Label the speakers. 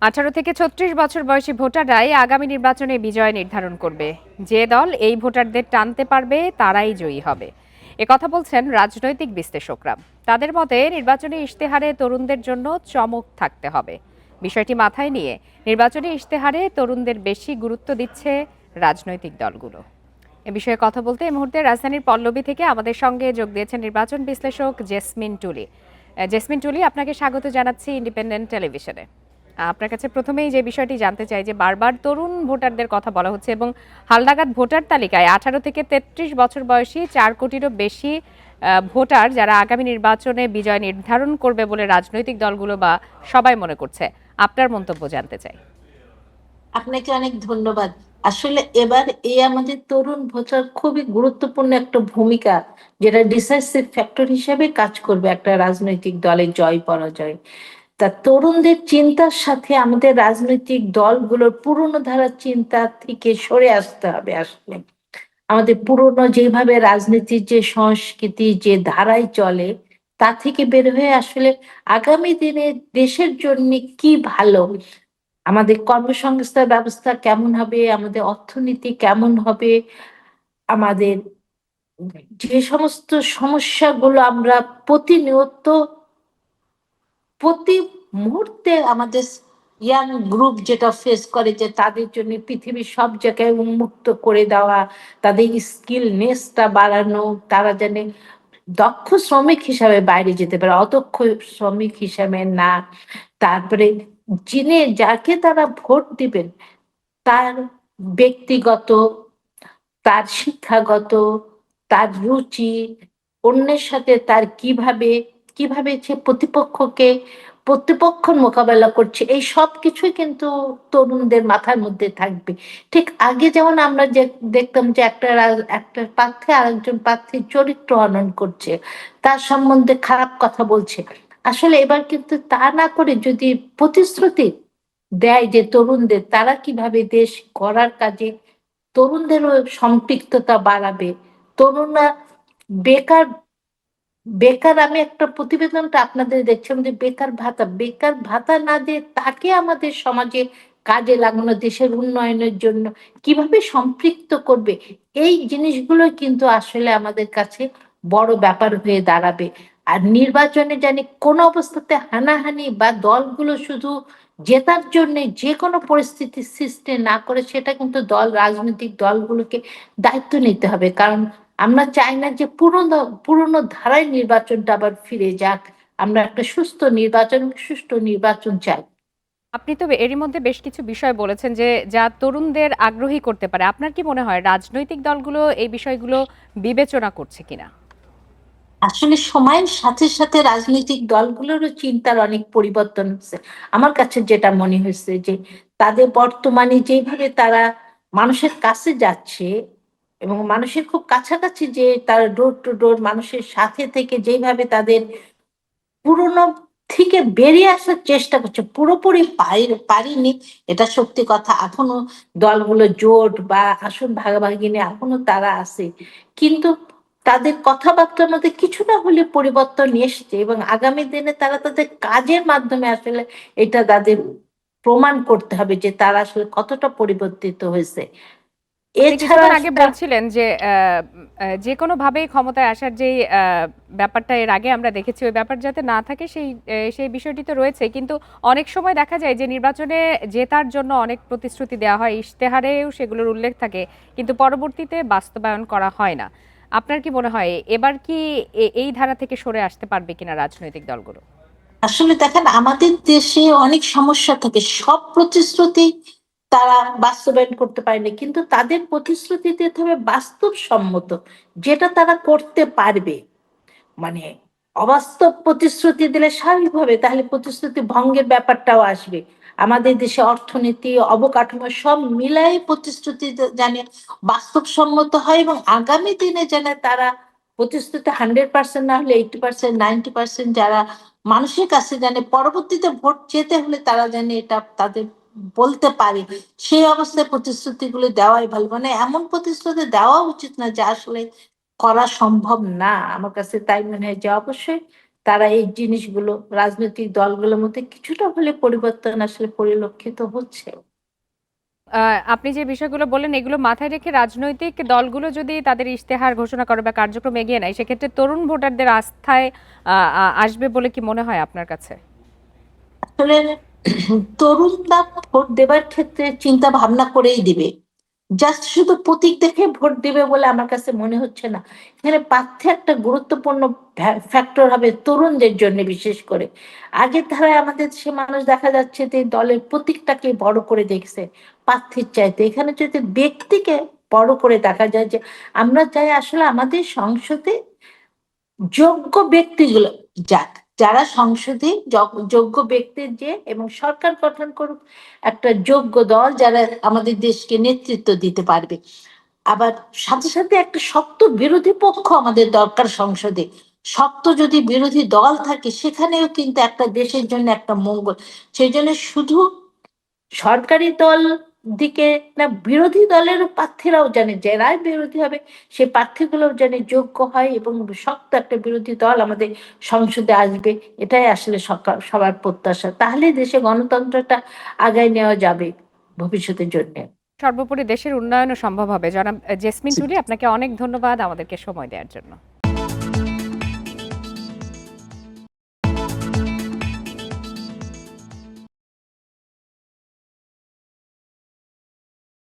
Speaker 1: 18 থেকে 36 বছর বয়সী ভোটাররাই আগামী নির্বাচনে বিজয় নির্ধারণ করবে। যে দল এই ভোটারদের টানতে পারবে তারাই জয়ী হবে। কথা বলছেন রাজনৈতিক বিশ্লেষকরা। তাদের মতে নির্বাচনী ইশতেহারে তরুণদের জন্য চমক থাকতে হবে। বিষয়টি মাথায় নিয়ে নির্বাচনী ইশতেহারে তরুণদের বেশি গুরুত্ব দিচ্ছে রাজনৈতিক দলগুলো। এ বিষয়ে কথা বলতে এই মুহূর্তে রাজধানীর পল্লবী থেকে আমাদের সঙ্গে যোগ দিয়েছেন নির্বাচন বিশ্লেষক জেসমিন টুলি। জেসমিন টুলি, আপনাকে স্বাগত জানাচ্ছি ইন্ডিপেন্ডেন্ট টেলিভিশনে। আপনার কাছে প্রথমেই যে বিষয়টি জানতে চাই যে বারবার তরুণ ভোটারদের কথা বলা হচ্ছে এবং হালনাগাদ ভোটার তালিকায় 18 থেকে 33 বছর বয়সী 4 কোটিরও বেশি ভোটার যারা আগামী নির্বাচনে বিজয় নির্ধারণ করবে বলে রাজনৈতিক দলগুলো বা সবাই মনে করছে। আপনার মন্তব্য জানতে চাই।
Speaker 2: আপনাকে অনেক ধন্যবাদ। আসলে এবার আমাদের তরুণ ভোটার খুবই গুরুত্বপূর্ণ একটা ভূমিকা, যেটা ডিসাইসিভ ফ্যাক্টর হিসেবে কাজ করবে একটা রাজনৈতিক দলের জয় পরাজয়। তা তরুণদের চিন্তার সাথে আমাদের রাজনৈতিক দলগুলোর পুরনো ধারার চিন্তা থেকে সরে আসতে হবে। আসলে আমাদের পুরনো যেভাবে রাজনীতির যে সংস্কৃতি যে ধারায় চলে, তা থেকে বের হয়ে আসলে আগামী দিনে দেশের জন্য কি ভালো, আমাদের কর্মসংস্থান ব্যবস্থা কেমন হবে, আমাদের অর্থনীতি কেমন হবে, আমাদের যে সমস্ত সমস্যাগুলো আমরা প্রতিনিয়ত প্রতি মুহূর্তে আমাদের ইয়াং গ্রুপ যেটা ফেস করে, যে তাদের জন্য পৃথিবীর সব জায়গায় উন্মুক্ত করে দেওয়া, তাদের স্কিলনেসটা বাড়ানো, তারা জানে দক্ষ শ্রমিক হিসাবে বাইরে যেতে পারে, অদক্ষ শ্রমিক হিসাবে না। তারপরে যিনি যাকে তারা ভোট দিবেন তার ব্যক্তিগত, তার শিক্ষাগত, তার রুচি, অন্যের সাথে তার কিভাবে কিভাবে সে প্রতিপক্ষের মোকাবেলা করছে, এই সব কিছুই কিন্তু তরুণদের মাথার মধ্যে থাকবে। ঠিক আগে যেমন আমরা যে দেখতাম যে একটা প্রার্থী আরেকজন প্রার্থীর চরিত্র হনন করছে, তার সম্বন্ধে খারাপ কথা বলছে, আসলে এবার কিন্তু তা না করে যদি প্রতিশ্রুতি দেয় যে তরুণদের তারা কিভাবে দেশ গড়ার কাজে তরুণদেরও সম্পৃক্ততা বাড়াবে, তরুণরা বেকার বেকার আমি একটা প্রতিবেদনটা আপনাদের দেখছিলাম যে বেকার ভাতা না দিয়ে তাকে আমাদের সমাজে কাজে লাগানো, দেশের উন্নয়নের জন্য কিভাবে সম্পৃক্ত করবে, এই জিনিসগুলো কিন্তু আসলে আমাদের কাছে বড় ব্যাপার হয়ে দাঁড়াবে। আর নির্বাচনে জানি কোন অবস্থাতে হানাহানি বা দলগুলো শুধু জেতার জন্য যে কোনো পরিস্থিতি সৃষ্টি না করে, সেটা কিন্তু রাজনৈতিক দলগুলোকে দায়িত্ব নিতে হবে। কারণ আমরা চাই না যে পুরনো ধারায় নির্বাচনটা আবার ফিরে যাক। আমরা একটা সুষ্ঠু নির্বাচন চাই।
Speaker 1: আপনি তো এরই মধ্যে বেশ কিছু বিষয় বলেছেন যে যা তরুণদের আগ্রহী করতে পারে। আপনার কি মনে হয় রাজনৈতিক দলগুলো এই বিষয়গুলো বিবেচনা করছে কিনা?
Speaker 2: আসলে সময়ের সাথে সাথে রাজনৈতিক দলগুলোরও চিন্তার অনেক পরিবর্তন হচ্ছে। আমার কাছে যেটা মনে হয়েছে যে তাদের বর্তমানে যেভাবে তারা মানুষের কাছে যাচ্ছে এবং মানুষের খুব কাছাকাছি, যে তার ডোর টু ডোর মানুষের সাথে থেকে যেভাবে তাদের পুরনো থেকে বেরিয়ে আসার চেষ্টা করছে, পুরোপুরি পারিনি, এটা সত্যি কথা। এখনো দলগুলো জোট বা আসন ভাগাভাগি নিয়ে এখনো তারা আছে, কিন্তু তাদের কথাবার্তার মধ্যে কিছুটা হলে পরিবর্তন এসছে এবং আগামী দিনে তারা তাদের কাজের মাধ্যমে আসলে এটা তাদের প্রমাণ করতে হবে যে তারা আসলে কতটা পরিবর্তিত হয়েছে।
Speaker 1: আপনি
Speaker 2: এছাড়া
Speaker 1: কিছুক্ষণ আগে
Speaker 2: আসলে
Speaker 1: বলছিলেন যে যে কোনো ভাবেই ক্ষমতায় আসার যেই ব্যাপারটা এর আগে আমরা দেখেছি ওই ব্যাপার যাতে না থাকে সেই বিষয়টি তো রয়েছে, কিন্তু অনেক সময় দেখা যায় যে নির্বাচনে জেতার জন্য অনেক প্রতিশ্রুতি দেওয়া হয়, ইশতেহারেও সেগুলোর উল্লেখ থাকে, কিন্তু পরবর্তীতে বাস্তবায়ন করা হয় না। আপনার কি মনে হয় এবার কি এই ধারা থেকে সরে আসতে পারবে কিনা রাজনৈতিক দলগুলো?
Speaker 2: আসলে দেখেন, আমাদের দেশে অনেক সমস্যা থাকে, সব প্রতিশ্রুতি তারা বাস্তবায়ন করতে পারেনি, কিন্তু তাদের প্রতিশ্রুতি দিতে হবে বাস্তবসম্মত, যেটা তারা করতে পারবে। মানে অবাস্তব প্রতিশ্রুতি দিলে স্বাভাবিকভাবে তাহলে প্রতিশ্রুতি ভঙ্গের ব্যাপারটাও আসবে। আমাদের দেশে অর্থনীতি অবকাঠামো সব মিলাই প্রতিশ্রুতি জানে বাস্তবসম্মত হয় এবং আগামী দিনে যেন তারা প্রতিশ্রুতি 100% না হলে 80%, 90% যারা মানুষের কাছে জানে, পরবর্তীতে ভোট যেতে হলে তারা জানে এটা তাদের বলতে পারে, সেই অবস্থায় প্রতিশ্রুতিগুলো দেওয়াই ভালো। মানে এমন প্রতিশ্রুতি দেওয়া উচিত না যা আসলে করা সম্ভব না। আমার কাছে তাই মনে হয় যে অবশ্যই তারা এই জিনিসগুলো রাজনৈতিক দলগুলোর মধ্যে কিছুটা হলে পরিবর্তন আসলে পরিলক্ষিত হচ্ছে।
Speaker 1: আপনি যে বিষয়গুলো বললেন এগুলো মাথায় রেখে রাজনৈতিক দলগুলো যদি তাদের ইশতেহার ঘোষণা করে বা কার্যক্রম এগিয়ে নেয় সেক্ষেত্রে তরুণ ভোটারদের আস্থায় আসবে বলে কি মনে হয় আপনার কাছে?
Speaker 2: আসলে তরুণরা ভোট দেবার ক্ষেত্রে চিন্তা ভাবনা করেই দিবে, জাস্ট শুধু প্রতীক দেখে ভোট দিবে বলে আমার কাছে মনে হচ্ছে না। এখানে প্রার্থী একটা গুরুত্বপূর্ণ ফ্যাক্টর হবে তরুণদের জন্য বিশেষ করে। আগের ধারায় আমাদের সে মানুষ দেখা যাচ্ছে যে দলের প্রতীকটাকে বড় করে দেখছে প্রার্থীর চাইতে, এখানে যদি ব্যক্তিকে বড় করে দেখা যায় যে আমরা চাই আসলে আমাদের সংসদে যোগ্য ব্যক্তিগুলো যাক, যারা সংসদে যোগ্য ব্যক্তি যে এবং সরকার গঠন করুক একটা যোগ্য দল যারা আমাদের দেশকে নেতৃত্ব দিতে পারবে। আবার সাথে সাথে একটা শক্ত বিরোধী পক্ষ আমাদের দরকার সংসদে। শক্ত যদি বিরোধী দল থাকে সেখানেও কিন্তু একটা দেশের জন্য একটা মঙ্গল। সেই জন্য শুধু সরকারি দল দিকে না, বিরোধী দলের প্রার্থীরাও জানে যারাই বিরোধী হবে সে প্রার্থীগুলো জানে যোগ্য হয় এবং শক্ত একটা বিরোধী দল আমাদের সংসদে আসবে। এটাই আসলে সবার প্রত্যাশা, তাহলে দেশে গণতন্ত্রটা আগায় নেওয়া যাবে ভবিষ্যতের জন্য।
Speaker 1: সর্বোপরি দেশের উন্নয়নও সম্ভব হবে। জনাব জেসমিন টুলি, আপনাকে অনেক ধন্যবাদ আমাদেরকে সময় দেওয়ার জন্য।